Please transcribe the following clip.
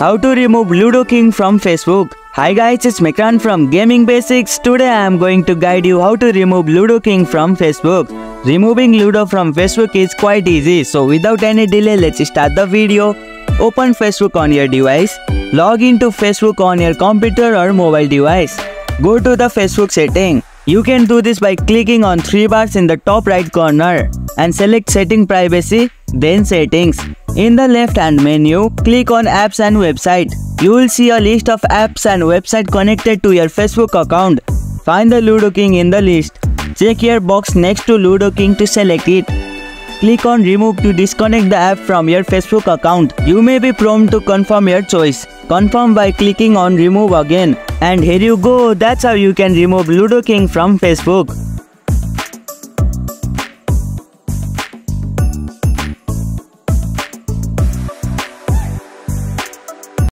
How to remove Ludo King from Facebook. Hi guys, it's Mikran from Gaming Basics. Today I am going to guide you how to remove Ludo King from Facebook. Removing Ludo from Facebook is quite easy, so without any delay, let's start the video. Open Facebook on your device. Log into Facebook on your computer or mobile device. Go to the Facebook setting. You can do this by clicking on 3 bars in the top right corner and select Setting Privacy, then Settings. In the left hand menu, click on Apps and Website. You will see a list of apps and websites connected to your Facebook account. Find the Ludo King in the list. Check your box next to Ludo King to select it. Click on Remove to disconnect the app from your Facebook account. You may be prompted to confirm your choice. Confirm by clicking on Remove again. And here you go, that's how you can remove Ludo King from Facebook.